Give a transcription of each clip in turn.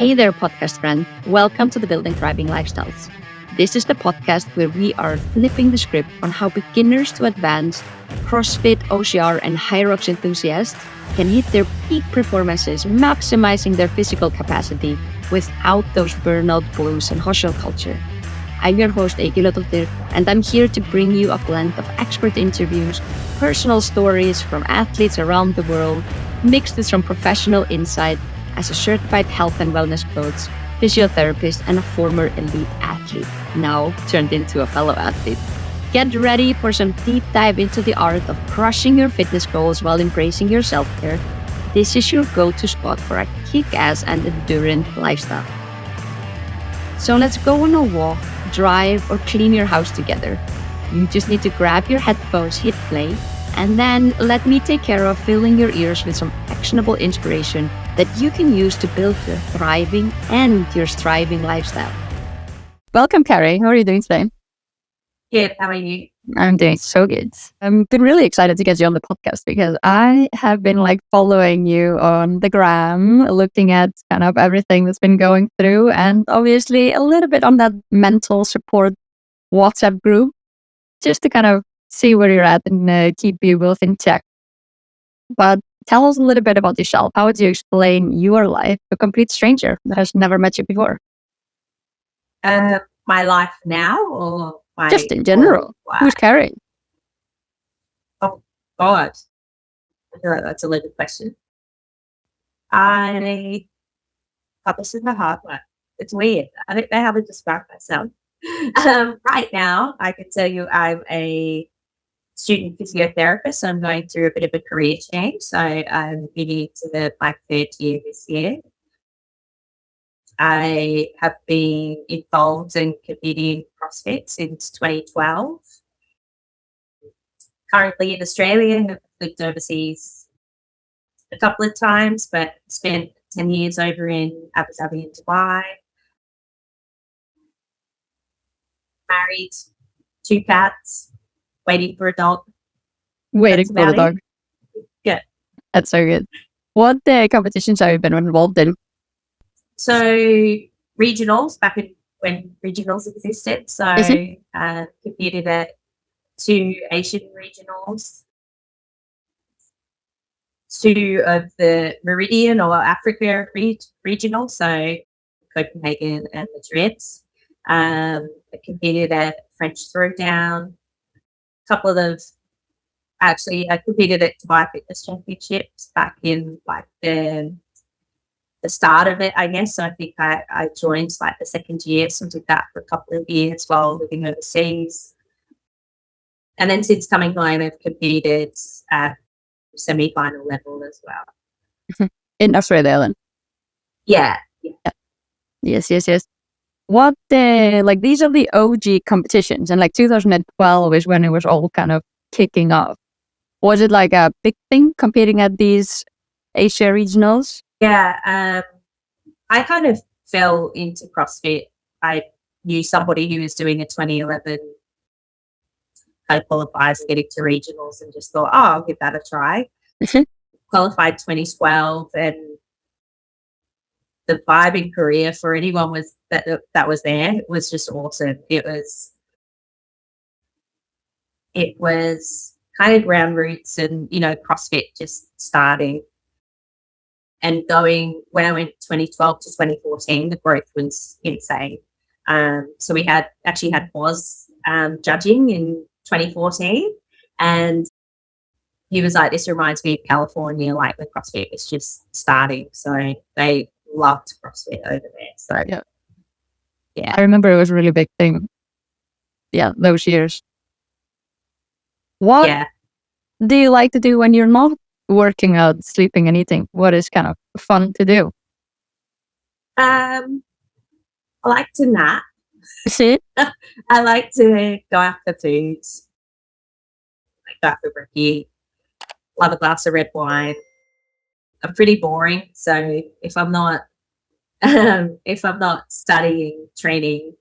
Hey there, podcast friend. Welcome to the Building Thriving Lifestyles. This is the podcast where we are flipping the script on how beginners to advanced CrossFit, OCR, and High Rocks enthusiasts can hit their peak performances, maximizing their physical capacity without those burnout blues and hustle culture. I'm your host, Egilodottir, and I'm here to bring you a blend of expert interviews, personal stories from athletes around the world, mixed with some professional insight as a certified health and wellness coach, physiotherapist, and a former elite athlete, now turned into a fellow athlete. Get ready for some deep dive into the art of crushing your fitness goals while embracing your self-care. This is your go-to spot for a kick-ass and endurance lifestyle. So let's go on a walk, drive, or clean your house together. You just need to grab your headphones, hit play, and then let me take care of filling your ears with some actionable inspiration that you can use to build your thriving and your striving lifestyle. Welcome, Carrie. How are you doing today? Good. How are you? I'm doing so good. I've been really excited to get you on the podcast because I have been following you on the gram, looking at kind of everything that's been going through, and obviously a little bit on that mental support WhatsApp group, just to kind of see where you're at and keep you both in check. But tell us a little bit about yourself. How would you explain your life to a complete stranger that has never met you before? My life now, or just in general? Who's Carrie? Oh God, that's a loaded question. This is a hard one. It's weird. I don't know how to describe myself. Right now, I can tell you I'm a student physiotherapist. So I'm going through a bit of a career change. So I'm beginning to my third year this year. I have been involved in competing in CrossFit since 2012. Currently in Australia, I've lived overseas a couple of times, but spent 10 years over in Abu Dhabi and Dubai. Married, 2 cats, waiting for a dog. Waiting for the dog. Yeah. That's so good. What competitions have you been involved in? So regionals, back when regionals existed. So competed at 2 Asian regionals, 2 of the Meridian or Africa regional, so Copenhagen and Madrid. I competed at French Throwdown, I competed at Dubai Fitness Championships back in the start of it, I guess. So I think I joined the second year, so I did that for a couple of years while living overseas. And then since coming home, I've competed at semi-final level as well. In Australia then? Yeah. Yes. What these are the OG competitions, and 2012 is when it was all kind of kicking off. Was it a big thing competing at these Asia regionals? Yeah, I kind of fell into CrossFit. I knew somebody who was doing a 2011 qualifiers, getting to regionals, and just thought, I'll give that a try. Qualified 2012, and the vibe in Korea for anyone that was there was just awesome. It was kind of ground roots and, CrossFit just starting. And when I went 2012 to 2014, the growth was insane. So we had Oz judging in 2014, and he was like, this reminds me of California, when CrossFit was just starting. So they loved CrossFit over there. So yeah. I remember it was a really big thing. Yeah, those years. What do you like to do when you're not working out, sleeping, and eating? What is kind of fun to do? I like to nap. See? I like to go after foods, go after brekkie. Love a glass of red wine. I'm pretty boring, so if I'm not studying, training,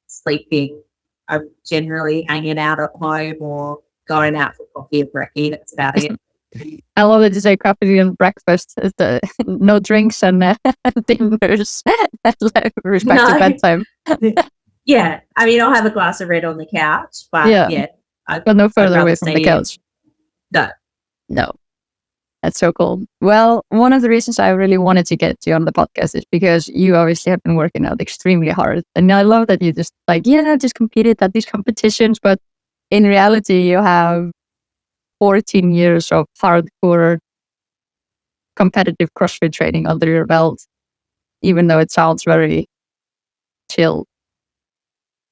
sleeping, I'm generally hanging out at home or going out for coffee or brekkie. That's about it. I love that you say coffee and breakfast. No drinks and dinners. Respect to No. bedtime. Yeah. I mean, I'll have a glass of red on the couch, but Yeah, yeah, but no I'd further rather away from the stay in. couch. No. No, that's so cool. Well, one of the reasons I really wanted to get you on the podcast is because you obviously have been working out extremely hard. And I love that you just just competed at these competitions, but in reality, you have 14 years of hardcore competitive CrossFit training under your belt, even though it sounds very chill.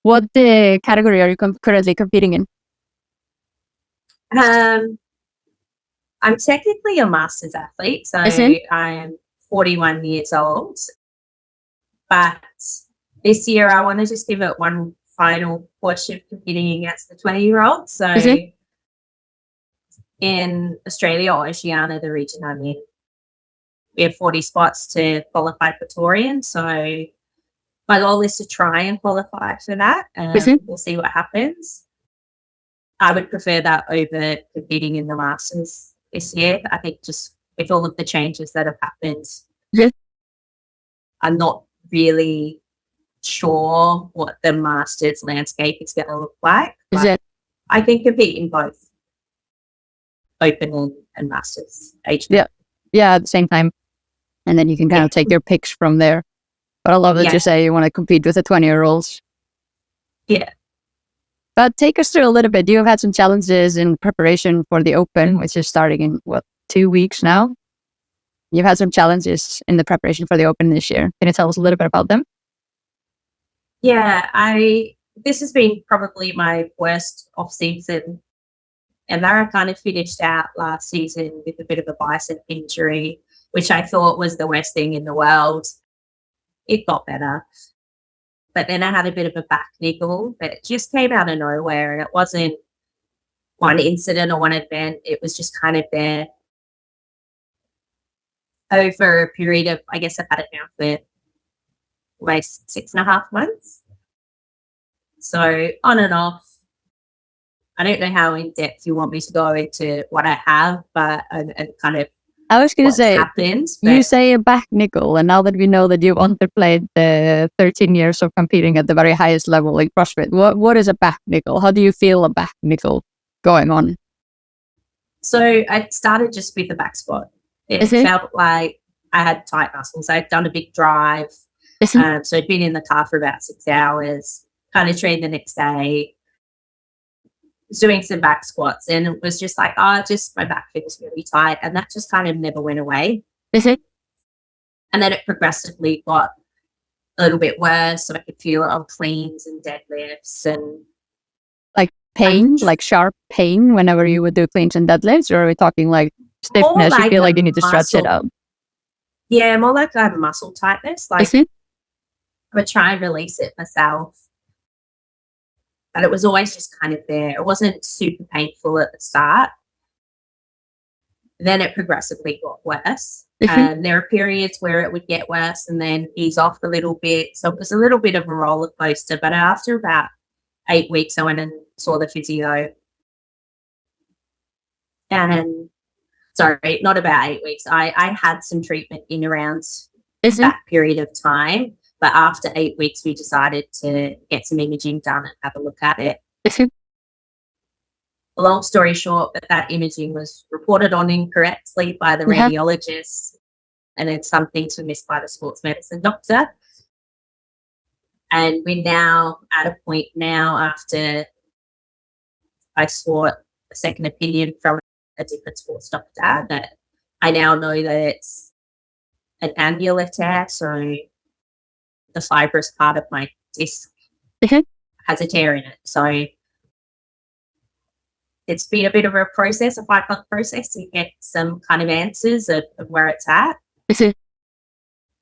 What category are you currently competing in? I'm technically a master's athlete, so Isn't? I'm 41 years old. But this year, I want to just give it one final push of competing against the 20-year-olds. So in Australia or Oceania, the region I'm in, we have 40 spots to qualify for Torian. So my goal is to try and qualify for that. We'll see what happens. I would prefer that over competing in the Masters this year. I think just with all of the changes that have happened, I'm not really sure what the Masters landscape is going to look like. But I can compete in both Open and Masters. Yeah, at the same time. And then you can kind of take your picks from there. But I love that you say you want to compete with the 20-year-olds. Yeah. But take us through a little bit. You've had some challenges in preparation for the Open, which is starting in, 2 weeks now? You've had some challenges in the preparation for the Open this year. Can you tell us a little bit about them? Yeah, this has been probably my worst off-season. And I kind of finished out last season with a bit of a bicep injury, which I thought was the worst thing in the world. It got better. But then I had a bit of a back niggle that just came out of nowhere. And it wasn't one incident or one event. It was just kind of there over a period of, I guess I've had it now for almost 6.5 months. So on and off. I don't know how in depth you want me to go into what I have, but and kind of I was going to say, happened, you say a back nickel, and now that we know that you've underplayed the 13 years of competing at the very highest level in CrossFit, what is a back nickel? How do you feel a back nickel going on? So I started just with the back squat. It felt like I had tight muscles. I'd done a big drive. So I'd been in the car for about 6 hours, kind of trained the next day, doing some back squats, and it was just like, just my back feels really tight, and that just kind of never went away. And then it progressively got a little bit worse, so I could feel it on cleans and deadlifts, and like pain, like sharp pain whenever you would do cleans and deadlifts, or are we talking like stiffness? You feel like you need to stretch it out? Yeah, more like I have muscle tightness. Like I would try and release it myself. But it was always just kind of there. It wasn't super painful at the start. Then it progressively got worse. And there are periods where it would get worse and then ease off a little bit. So it was a little bit of a roller coaster. But after about 8 weeks, I went and saw the physio. And sorry, not about 8 weeks. I had some treatment in around that period of time. But after 8 weeks, we decided to get some imaging done and have a look at it. Long story short, that imaging was reported on incorrectly by the radiologist, and it's something to miss by the sports medicine doctor. And we're now at a point now after I sought a second opinion from a different sports doctor that I now know that it's an annular tear, so the fibrous part of my disc has a tear in it. So it's been a bit of a process, a 5-month process to get some kind of answers of where it's at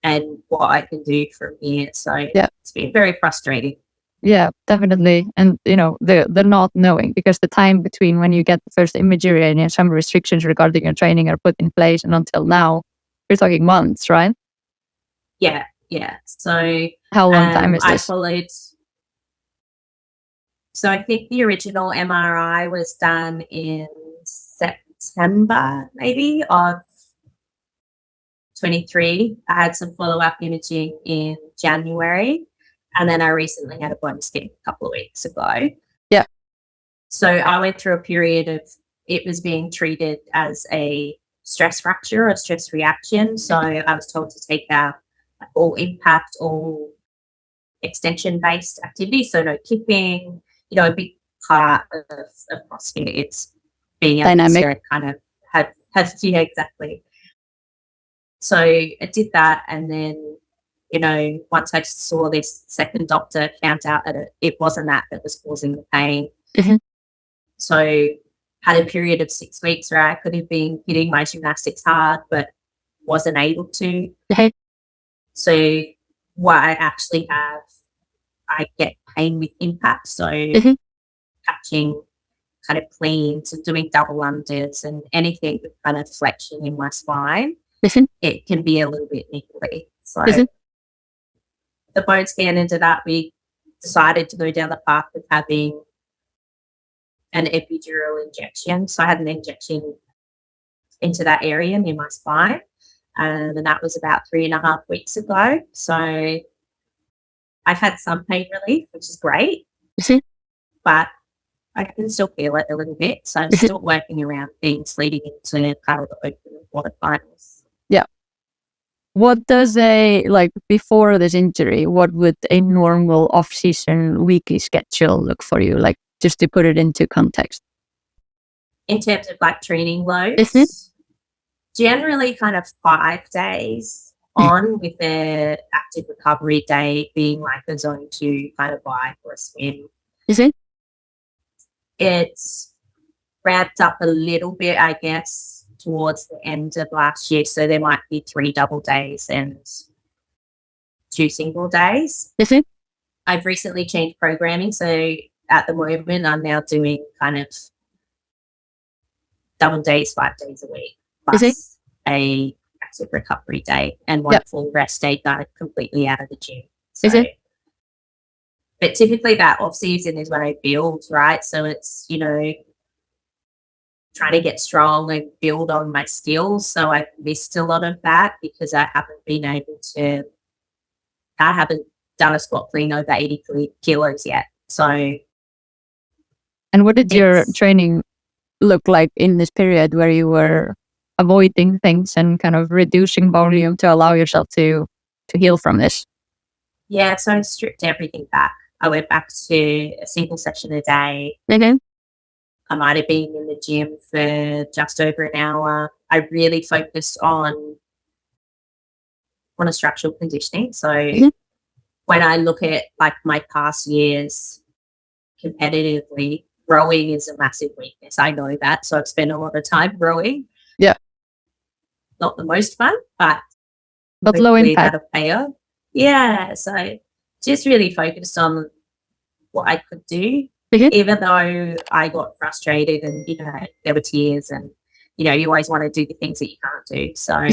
and what I can do from here. So it's been very frustrating. Yeah, definitely. And, the not knowing, because the time between when you get the first imagery and some restrictions regarding your training are put in place and until now, you're talking months, right? Yeah. So how long time is this? I followed. So I think the original MRI was done in September maybe of 23. I had some follow-up imaging in January, and then I recently had a bone scan a couple of weeks ago. Yeah. So I went through a period of it was being treated as a stress fracture or stress reaction. So I was told to take out all impact, all extension-based activity. So no kipping, a big part of CrossFit. It's being able Dynamic. to kind of have yeah, exactly. So I did that, and then, once I saw this second doctor, found out that it wasn't that was causing the pain. Mhm. So had a period of 6 weeks where I could have been hitting my gymnastics hard, but wasn't able to. Okay. So what I actually have, I get pain with impact. So Mhm. catching kind of cleans and doing double unders and anything with kind of flexion in my spine, Mhm. it can be a little bit niggly. So Mhm. the bone scan ended up, we decided to go down the path of having an epidural injection. So I had an injection into that area near my spine. And that was about 3.5 weeks ago. So I've had some pain relief, which is great, Mhm. but I can still feel it a little bit. So I'm still working around things leading into kind of the open quarterfinals. Yeah. What does before this injury, what would a normal off-season weekly schedule look for you? Like, just to put it into context. In terms of like training Is it? loads, generally kind of 5 days on, with the active recovery day being like a zone 2 kind of bike or a swim. Is it? It's ramped up a little bit, I guess, towards the end of last year. So there might be 3 double days and 2 single days. Is it? I've recently changed programming. So at the moment, I'm now doing kind of double days, 5 days a week, Is it? plus a active recovery day and one full rest day that I'm completely out of the gym. So, Is it? but typically that off season is when I build, right? So it's, trying to get strong and build on my skills. So I've missed a lot of that because I haven't done a squat clean over 80 kilos yet. So. And what did your training look like in this period where you were avoiding things and kind of reducing volume to allow yourself to heal from this? Yeah, so I stripped everything back. I went back to a single session a day. Okay. I might have been in the gym for just over an hour. I really focused on a structural conditioning. So when I look at like my past years competitively, rowing is a massive weakness. I know that. So I've spent a lot of time rowing. Yeah. Not the most fun, but low impact. That'll pay off. Yeah. So just really focused on what I could do, even though I got frustrated and, there were tears and, you always want to do the things that you can't do. So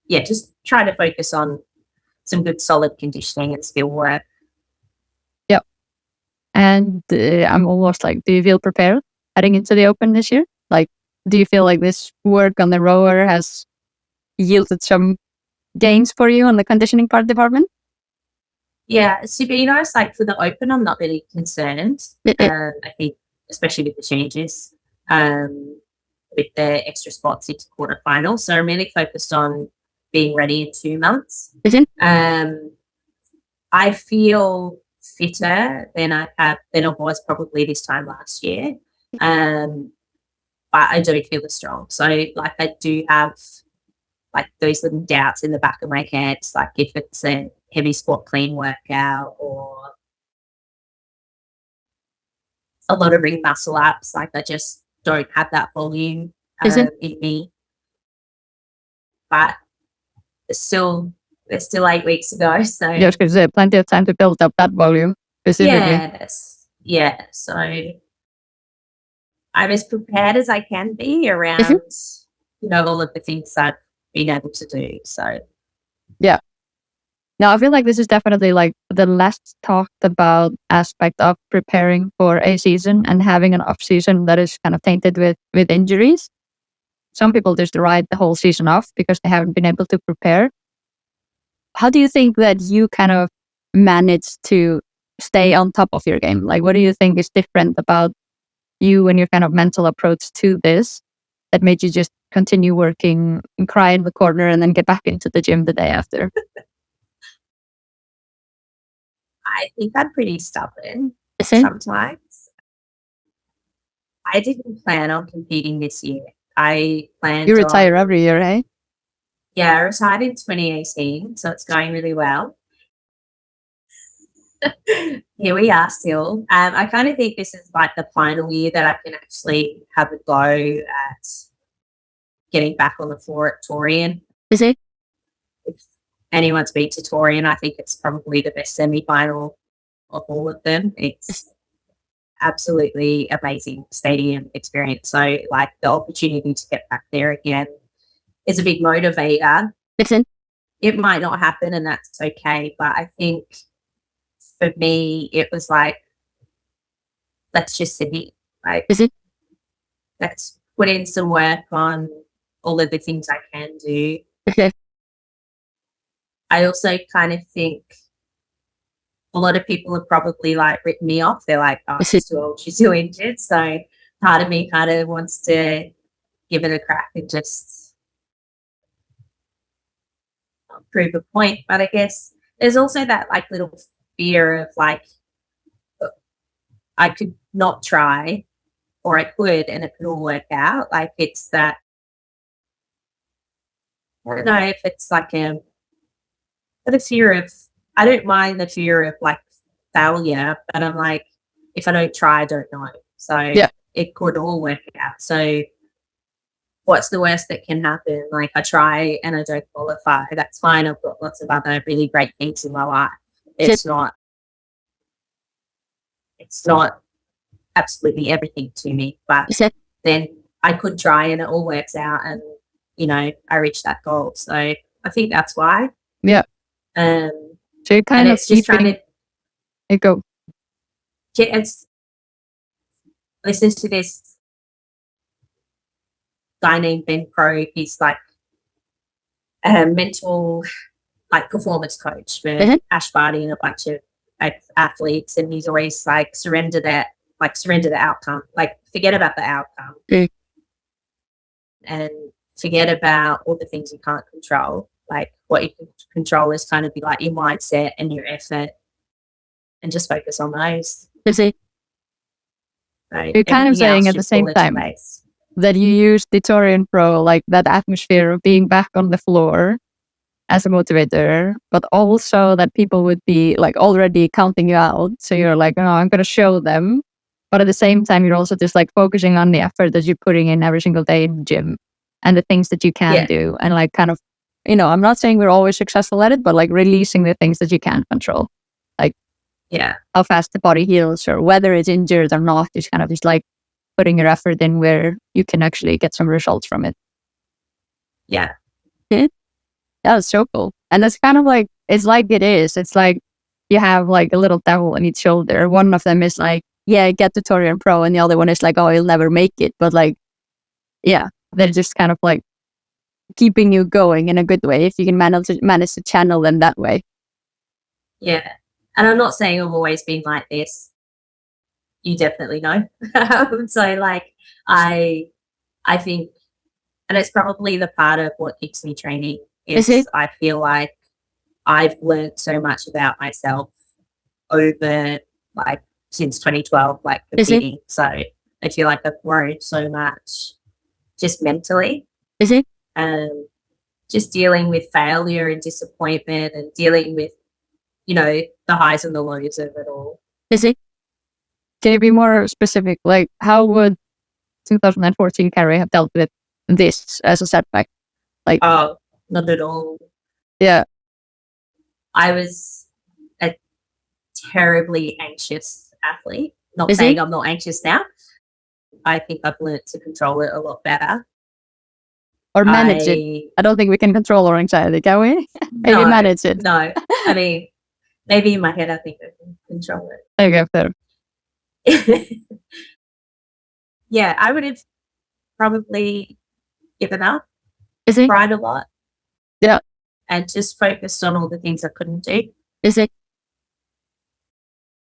yeah, just try to focus on some good solid conditioning and skill work. Yep. And I'm almost like, do you feel prepared heading into the Open this year? Like, do you feel like this work on the rower has yielded some gains for you on the conditioning part department? Yeah, to be honest, like for the Open, I'm not really concerned. I think, especially with the changes, with the extra spots into quarterfinals. So I'm really focused on being ready in 2 months. I feel fitter than I was probably this time last year. But I do feel strong. So like I do have like those little doubts in the back of my head, like if it's a heavy squat clean workout or a lot of ring muscle ups, like I just don't have that volume in me. But there's still 8 weeks to go. So yeah, I was going to say, plenty of time to build up that volume specifically. Yes. Yeah. So I'm as prepared as I can be around, all of the things I've been able to do. So yeah. Now, I feel like this is definitely like the less talked about aspect of preparing for a season and having an off season that is kind of tainted with injuries. Some people just write the whole season off because they haven't been able to prepare. How do you think that you kind of manage to stay on top of your game? Like, what do you think is different about you and your kind of mental approach to this that made you just continue working and cry in the corner and then get back into the gym the day after? I think I'm pretty stubborn Is it? sometimes. I didn't plan on competing this year. I You planned retire on, every year, eh? yeah, I retired in 2018, so it's going really well. Here we are still. I kind of think this is like the final year that I can actually have a go at getting back on the floor at Torian. Is it? If anyone's been to Torian, I think it's probably the best semi-final of all of them. It's absolutely amazing stadium experience. So like the opportunity to get back there again is a big motivator. Listen. It might not happen and that's okay. But I think for me, it was like, let's just sit here. Like, Is it? let's put in some work on all of the things I can do. Okay. I also kind of think a lot of people have probably like written me off. They're like, oh, she's too old, she's too injured. So part of me kind of wants to give it a crack and just prove a point. But I guess there's also that like little fear of like, I could not try or I could and it could all work out. Like it's that, I don't know if it's like the fear of, I don't mind the fear of like failure, but I'm like, if I don't try, I don't know. So Yeah. it could all work out. So what's the worst that can happen? Like I try and I don't qualify. That's fine. I've got lots of other really great things in my life. It's not absolutely everything to me, but then I could try and it all works out and, you know, I reach that goal. So I think that's why. Yeah. So you're kind and of it's just trying to go. it's listen to this guy named Ben Pro. He's like a mental like performance coach for Ash Barty and a bunch of athletes, and he's always like surrender the outcome, like forget about the outcome and forget about all the things you can't control. Like what you can control is kind of be like your mindset and your effort and just focus on those. So you're kind of saying at the same time that you use the Torian Pro, like that atmosphere of being back on the floor as a motivator, but also that people would be like already counting you out. So you're like, oh, I'm going to show them. But at the same time, you're also just like focusing on the effort that you're putting in every single day in the gym and the things that you can do. And like kind of, you know, I'm not saying we're always successful at it, but like releasing the things that you can control. Like how fast the body heals or whether it's injured or not, is kind of just like putting your effort in where you can actually get some results from it. Yeah. That was so cool. And that's kind of like, it's like it is. It's like you have like a little devil on each shoulder. One of them is like, yeah, get the Torian Pro. And the other one is like, oh, you'll never make it. But like, yeah, they're just kind of like keeping you going in a good way if you can manage to channel them that way. Yeah. And I'm not saying I've always been like this. You definitely know. So like, I think, and it's probably the part of what keeps me training is I feel like I've learned so much about myself over like since 2012, like competing. So I feel like I've grown so much just mentally. Just dealing with failure and disappointment and dealing with, you know, the highs and the lows of it all. Can you be more specific? Like how would 2014 Carrie have dealt with this as a setback? Like, oh, not at all. Yeah. I was a terribly anxious athlete. Not saying I'm not anxious now. I think I've learned to control it a lot better. or manage it? I don't think we can control our anxiety, can we? Maybe manage it. No, I mean, maybe in my head, I think I can control it. Okay, fair. Yeah, I would have probably given up, Is it? cried a lot. Yeah. And just focused on all the things I couldn't do. Is it?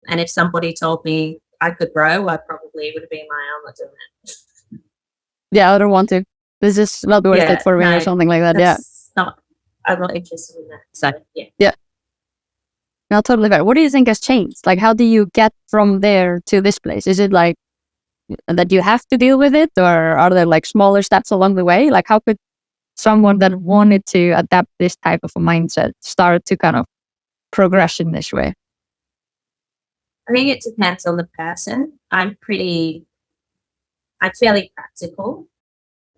And if somebody told me I could grow, I probably would have been like, I'm not doing it. Yeah, I don't want to. This is not worth it for me or something like that. Yeah. I'm not interested in that. So, yeah. Yeah. No, totally fair. What do you think has changed? Like, how do you get from there to this place? Is it like that you have to deal with it, or are there like smaller steps along the way? Like, how could someone that wanted to adapt this type of a mindset start to kind of progress in this way? I think it depends on the person. I'm fairly practical.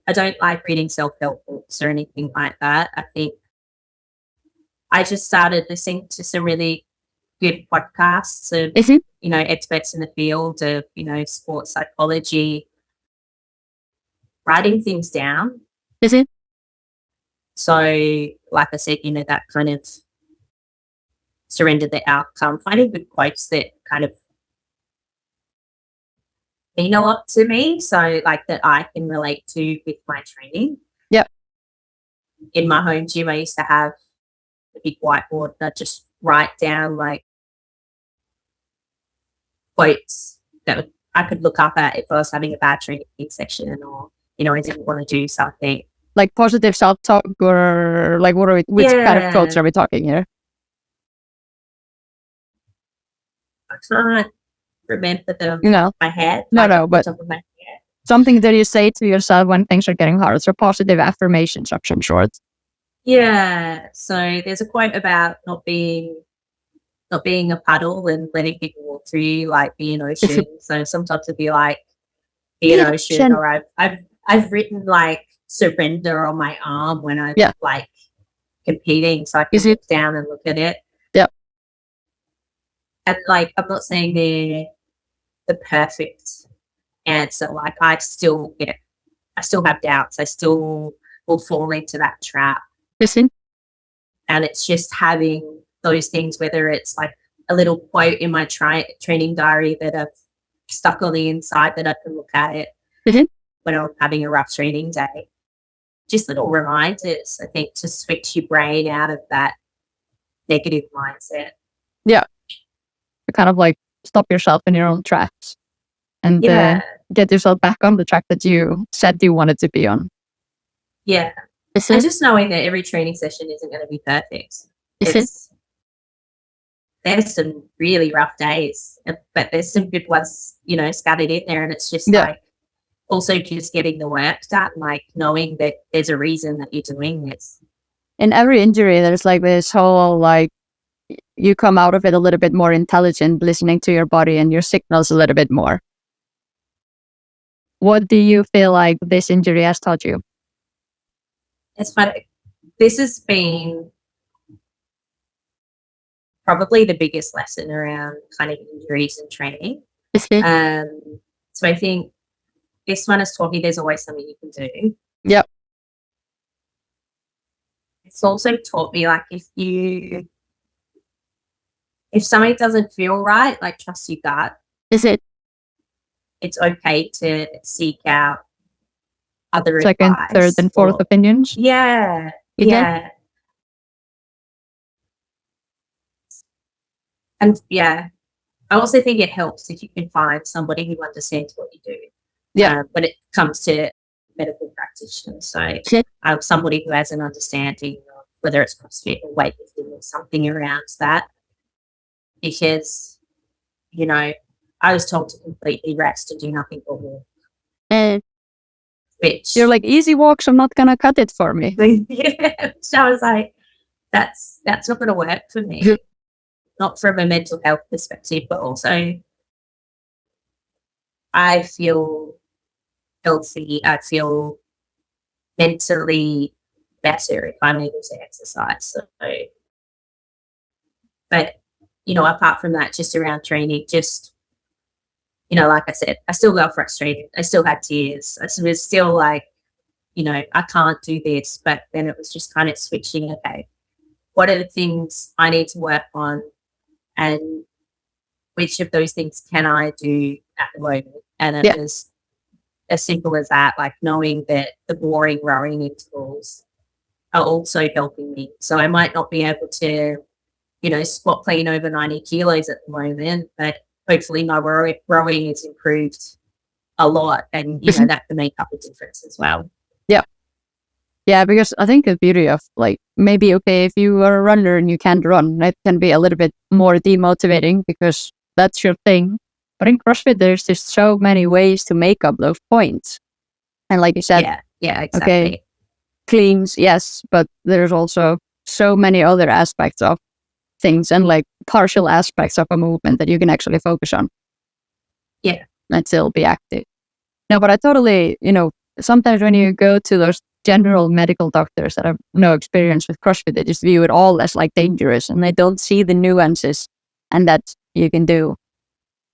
I don't like reading self-help books or anything like that. I think I just started listening to some really good podcasts of, experts in the field of, sports psychology, writing things down. Is it? So, like I said, that kind of surrender the outcome, finding good quotes that kind of mean a lot to me. So, like that I can relate to with my training. Yep. In my home gym, I used to have a big whiteboard that I just write down like quotes that I could look up at if I was having a bad training section or, I didn't want to do something. Like positive self-talk, or like which kind of quotes are we talking here? I can't remember them in my head. But something that you say to yourself when things are getting hard. So positive affirmations of some sort. Yeah. So there's a quote about not being a puddle and letting people walk through you, like be an ocean. So sometimes it'd be like be an ocean, or I've written like surrender on my arm when I'm like competing, so I can look down and look at it. Yep. And like I'm not saying they're the perfect answer. Like I still have doubts. I still will fall into that trap. Listen. And it's just having those things, whether it's like a little quote in my training diary that I've stuck on the inside that I can look at it when I'm having a rough training day. Just little reminders, I think, to switch your brain out of that negative mindset. Yeah. To kind of like stop yourself in your own tracks and get yourself back on the track that you said you wanted to be on. Yeah. And just knowing that every training session isn't going to be perfect. There's some really rough days, but there's some good ones, scattered in there. And it's just like also just getting the work done, like knowing that there's a reason that you're doing this. In every injury, there's like this whole like you come out of it a little bit more intelligent, listening to your body and your signals a little bit more. What do you feel like this injury has taught you? It's funny. This has been probably the biggest lesson around kind of injuries and training. So I think this one has taught me there's always something you can do. Yep. It's also taught me like if something doesn't feel right, like trust your gut. It's okay to seek out other second, advice, third, and fourth opinions. Yeah. And I also think it helps if you can find somebody who understands what you do. When it comes to medical practitioners. So somebody who has an understanding of whether it's CrossFit or weightlifting or something around that. Because, I was told to completely rest and do nothing but walk. And which you're like, easy walks, I'm not going to cut it for me. So I was like, that's not going to work for me. Not from a mental health perspective, but also I feel healthy. I feel mentally better if I'm able to exercise. So, but, apart from that, just around training, just, like I said, I still got frustrated. I still had tears. I was still like, I can't do this. But then it was just kind of switching, okay, what are the things I need to work on, and which of those things can I do at the moment? And it was as simple as that, like knowing that the boring rowing intervals are also helping me. So I might not be able to, squat clean over 90 kilos at the moment, but hopefully my rowing is improved a lot, and that can make up a difference as well. Yeah, because I think the beauty of like maybe if you are a runner and you can't run, it can be a little bit more demotivating because that's your thing. But in CrossFit, there's just so many ways to make up those points. And like you said, yeah, exactly. Okay, cleans, yes, but there's also so many other aspects of things and like partial aspects of a movement that you can actually focus on. Yeah. And still be active. No, but I totally, sometimes when you go to those general medical doctors that have no experience with CrossFit, they just view it all as like dangerous and they don't see the nuances and that you can do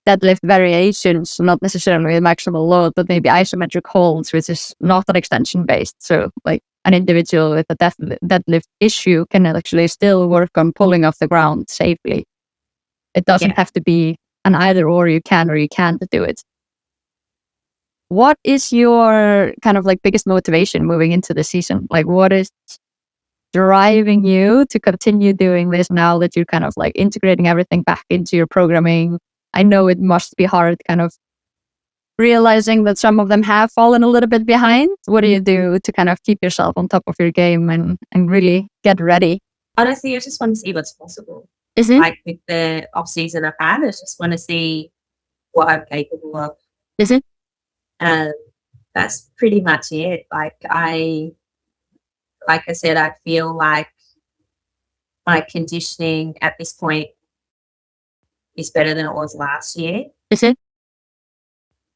deadlift variations, not necessarily with maximal load, but maybe isometric holds, which is not an extension based. So like an individual with a deadlift issue can actually still work on pulling off the ground safely. It doesn't have to be an either or you can or you can't do it. What is your kind of like biggest motivation moving into the season? Like what is driving you to continue doing this now that you're kind of like integrating everything back into your programming? I know it must be hard kind of realizing that some of them have fallen a little bit behind. What do you do to kind of keep yourself on top of your game and really get ready? Honestly, I just want to see what's possible. Is it? Like with the off season I've had, I just want to see what I'm capable of. Is it? That's pretty much it. Like I said, I feel like my conditioning at this point is better than it was last year. Is it?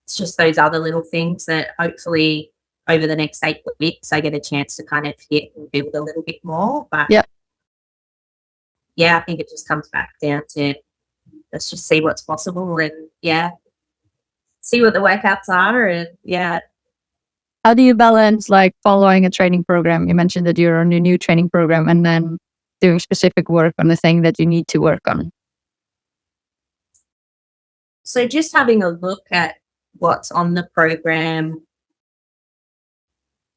It's just those other little things that hopefully over the next 8 weeks I get a chance to kind of hit and build a little bit more. But I think it just comes back down to let's just see what's possible and see what the workouts are and How do you balance like following a training program? You mentioned that you're on a new training program and then doing specific work on the thing that you need to work on. So just having a look at what's on the program,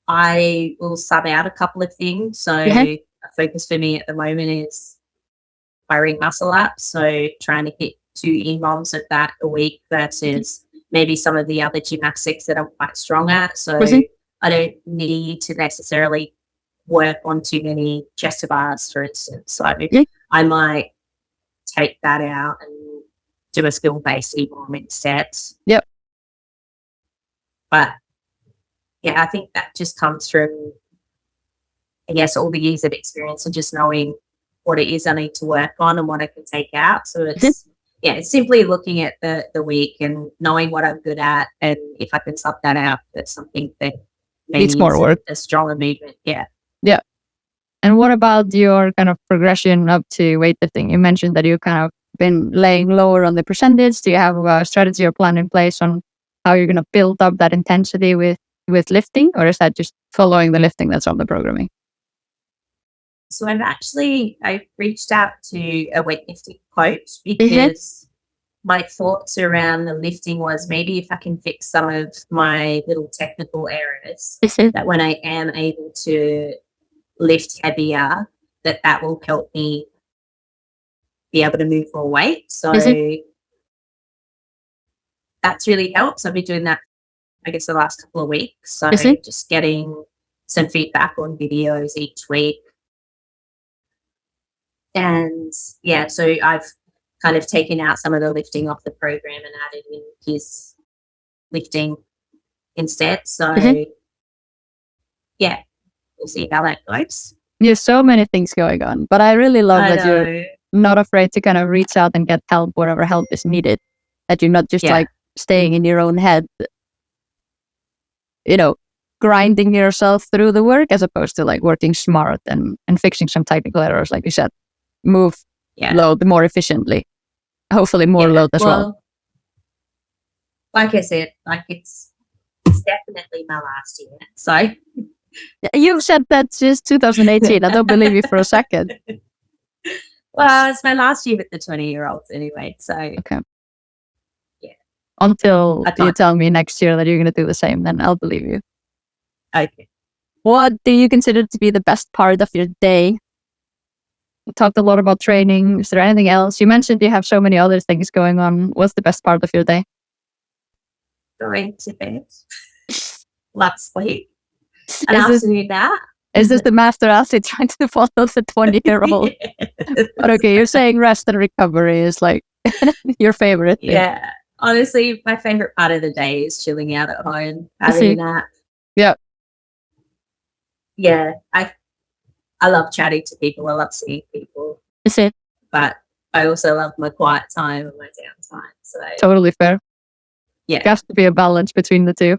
I will sub out a couple of things. So a focus for me at the moment is firing muscle up. So trying to hit 2 EMOMs of that a week versus maybe some of the other gymnastics that I'm quite strong at. So I don't need to necessarily work on too many chest to bars, for instance. So I might take that out and do a skill-based EMOM instead. Yep. But I think that just comes from, I guess, all the years of experience and just knowing what it is I need to work on and what I can take out. So it's simply looking at the week and knowing what I'm good at, and if I can sub that out, that's something that needs more work. A stronger movement. Yeah. And what about your kind of progression up to weightlifting? You mentioned that you kind of been laying lower on the percentage. Do you have a strategy or plan in place on how you're going to build up that intensity with lifting, or is that just following the lifting that's on the programming? So I reached out to a weightlifting coach because my thoughts around the lifting was maybe if I can fix some of my little technical errors, that when I am able to lift heavier, that will help me be able to move more weight. So that's really helped. So I've been doing that, I guess, the last couple of weeks. So just getting some feedback on videos each week. And so I've kind of taken out some of the lifting off the program and added in his lifting instead. So we'll see how that goes. There's so many things going on, but I really love that you're not afraid to kind of reach out and get help wherever help is needed. That you're not just like staying in your own head, grinding yourself through the work, as opposed to like working smart and fixing some technical errors, like you said. Move load more efficiently. Hopefully more load as well. Like I said, like it's definitely my last year. So You've said that since 2018. I don't believe you for a second. Well, it's my last year with the 20-year-olds anyway. So, Okay. Yeah. Until I you can't. tell me next year that you're going to do the same, then I'll believe you. Okay. What do you consider to be the best part of your day? We talked a lot about training. Is there anything else? You mentioned you have so many other things going on. What's the best part of your day? Going to bed. Love sleep. An Is this, afternoon nap. is this the master athlete trying to follow the 20-year-old? But okay, you're saying rest and recovery is like your favorite thing. Yeah. Honestly, my favorite part of the day is chilling out at home, having a nap. Yeah. Yeah. I love chatting to people. I love seeing people. Is it? But I also love my quiet time and my downtime. So Totally fair. yeah. There has to be a balance between the two.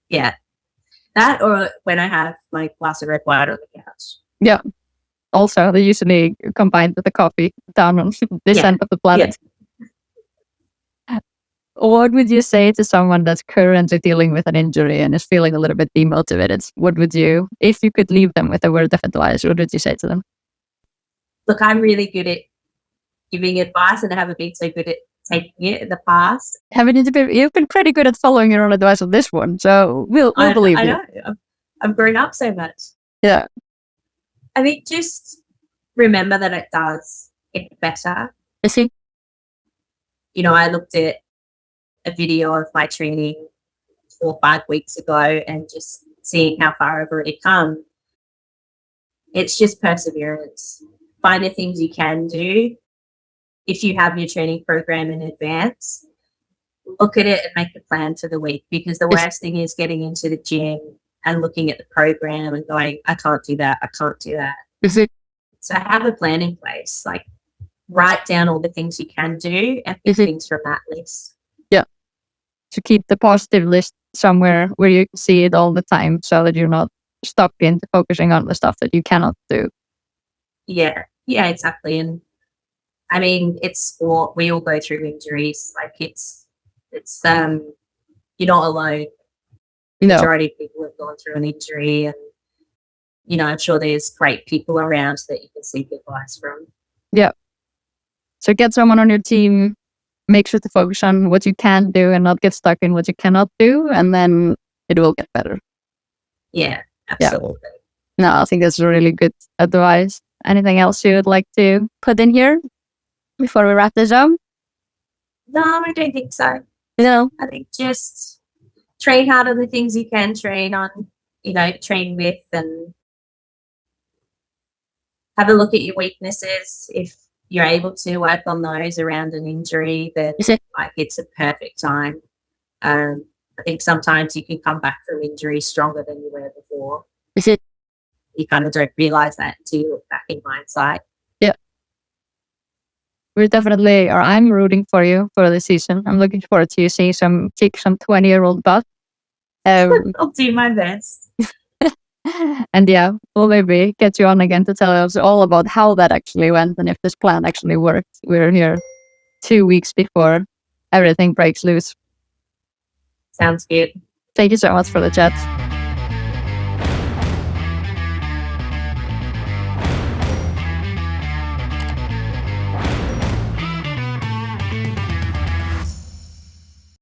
Yeah. That or when I have my glass of red wine on the couch. Yeah. Also, they usually combined with the coffee down on this end of the planet. Yeah. What would you say to someone that's currently dealing with an injury and is feeling a little bit demotivated? What would you, if you could leave them with a word of advice, what would you say to them? Look, I'm really good at giving advice and I haven't been so good at taking it in the past. You've been pretty good at following your own advice on this one, so we'll believe you. I know. I've grown up so much. Yeah. I think just remember that it does get better. You see? You know, I looked at a video of my training 4 or 5 weeks ago and just seeing how far I've already come. It's just perseverance. Find the things you can do. If you have your training program in advance, look at it and make a plan for the week, because the worst thing is getting into the gym and looking at the program and going, I can't do that. I can't do that. Is it? So have a plan in place. Like, write down all the things you can do and pick things from that list. Yeah. To keep the positive list somewhere where you can see it all the time so that you're not stuck into focusing on the stuff that you cannot do. Yeah. Yeah, exactly. And I mean, it's sport. We all go through injuries. Like it's you're not alone. No. Majority of people have gone through an injury, and you know, I'm sure there's great people around that you can seek advice from. Yeah. So get someone on your team, make sure to focus on what you can do and not get stuck in what you cannot do, and then it will get better. Yeah, absolutely. Yeah. No, I think that's really good advice. Anything else you would like to put in here before we wrap this up? No, I don't think so. No. I think just train hard on the things you can train on, you know, train with, and have a look at your weaknesses. If you're able to work on those around an injury, then like it's a perfect time. I think sometimes you can come back from injury stronger than you were before. Is it? You kind of don't realize that until you look back in hindsight. Yeah. I'm rooting for you for the season. I'm looking forward to you seeing some 20-year-old butt. I'll do my best. And yeah, we'll maybe get you on again to tell us all about how that actually went and if this plan actually worked. We're here 2 weeks before everything breaks loose. Sounds good. Thank you so much for the chat.